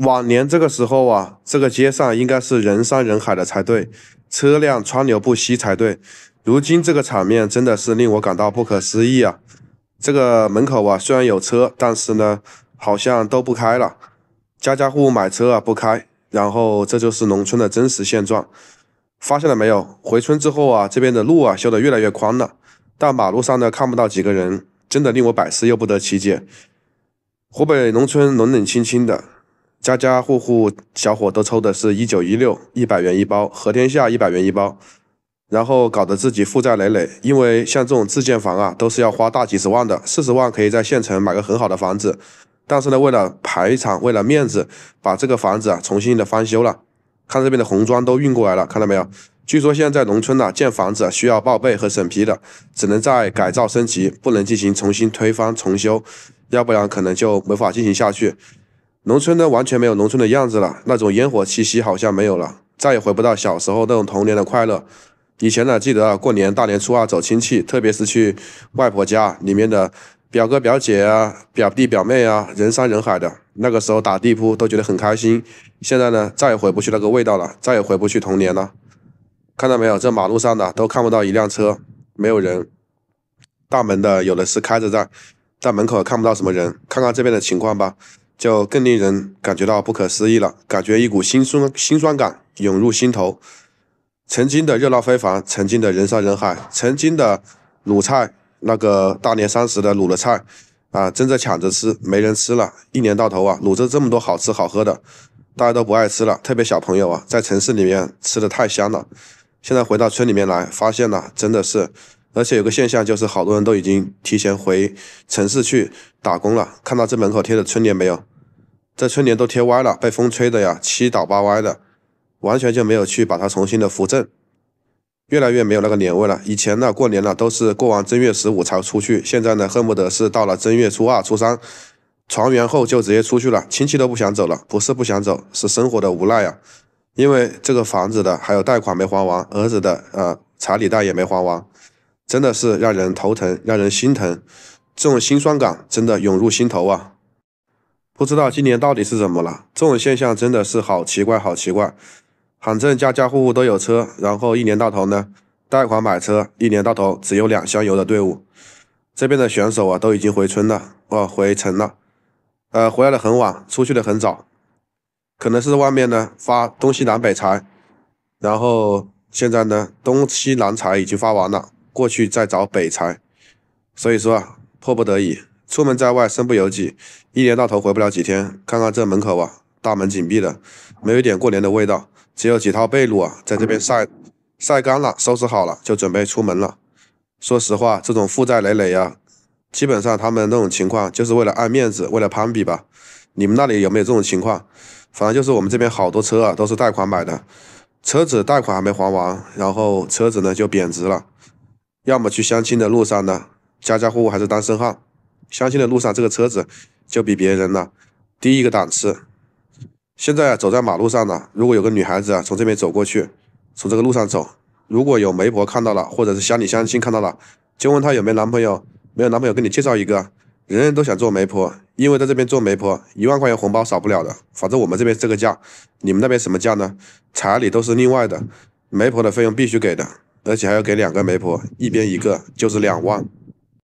往年这个时候啊，这个街上应该是人山人海的才对，车辆川流不息才对。如今这个场面真的是令我感到不可思议啊！这个门口啊，虽然有车，但是呢，好像都不开了，家家户户买车啊不开。然后这就是农村的真实现状。发现了没有？回村之后啊，这边的路啊修得越来越宽了，但马路上呢看不到几个人，真的令我百思又不得其解。湖北农村冷冷清清的，家家户户小伙都抽的是1916 100元一包，和天下100元一包，然后搞得自己负债累累。因为像这种自建房啊，都是要花大几十万的，40万可以在县城买个很好的房子，但是呢，为了排场，为了面子，把这个房子啊重新的翻修了。看这边的红砖都运过来了，看到没有？据说现在农村呢，建房子需要报备和审批的，只能再改造升级，不能进行重新推翻重修，要不然可能就没法进行下去。农村呢，完全没有农村的样子了，那种烟火气息好像没有了，再也回不到小时候那种童年的快乐。以前呢，记得啊，过年大年初二走亲戚，特别是去外婆家里面的表哥表姐啊、表弟表妹啊，人山人海的。那个时候打地铺都觉得很开心。现在呢，再也回不去那个味道了，再也回不去童年了。看到没有，这马路上呢都看不到一辆车，没有人。大门的有的是开着在门口看不到什么人。看看这边的情况吧，就更令人感觉到不可思议了，感觉一股心酸感涌入心头。曾经的热闹非凡，曾经的人山人海，曾经的卤菜，那个大年30的卤的菜啊，争着抢着吃，没人吃了。一年到头啊，卤着这么多好吃好喝的，大家都不爱吃了，特别小朋友啊，在城市里面吃的太香了。现在回到村里面来，发现了真的是，而且有个现象就是，好多人都已经提前回城市去打工了。看到这门口贴的春联没有？这春联都贴歪了，被风吹的呀，七倒八歪的，完全就没有去把它重新的扶正，越来越没有那个年味了。以前呢，过年了都是过完正月15才出去，现在呢，恨不得是到了正月初2、初3，团圆后就直接出去了，亲戚都不想走了，不是不想走，是生活的无奈啊。因为这个房子的还有贷款没还完，儿子的彩礼贷也没还完，真的是让人头疼，让人心疼，这种心酸感真的涌入心头啊！不知道今年到底是怎么了，这种现象真的是好奇怪，好奇怪。反正家家户户都有车，然后一年到头呢，贷款买车，一年到头只有2箱油的队伍。这边的选手啊，都已经回村了，回城了，回来的很晚，出去的很早。可能是外面呢发东西南北财，然后现在呢东西南财已经发完了，过去再找北财，所以说啊，迫不得已，出门在外身不由己，一年到头回不了几天。看看这门口啊，大门紧闭的，没有一点过年的味道，只有几套被褥啊在这边晒干了，收拾好了就准备出门了。说实话，这种负债累累啊，基本上他们那种情况就是为了爱面子，为了攀比吧。你们那里有没有这种情况？反正就是我们这边好多车啊，都是贷款买的，车子贷款还没还完，然后车子呢就贬值了。要么去相亲的路上呢，家家户户还是单身汉，相亲的路上这个车子就比别人呢低一个档次。现在走在马路上呢，如果有个女孩子啊从这边走过去，从这个路上走，如果有媒婆看到了，或者是乡里乡亲看到了，就问她有没有男朋友，没有男朋友给你介绍一个。人人都想做媒婆，因为在这边做媒婆1万块钱红包少不了的。反正我们这边这个价，你们那边什么价呢？彩礼都是另外的，媒婆的费用必须给的，而且还要给2个媒婆，一边1个就是2万。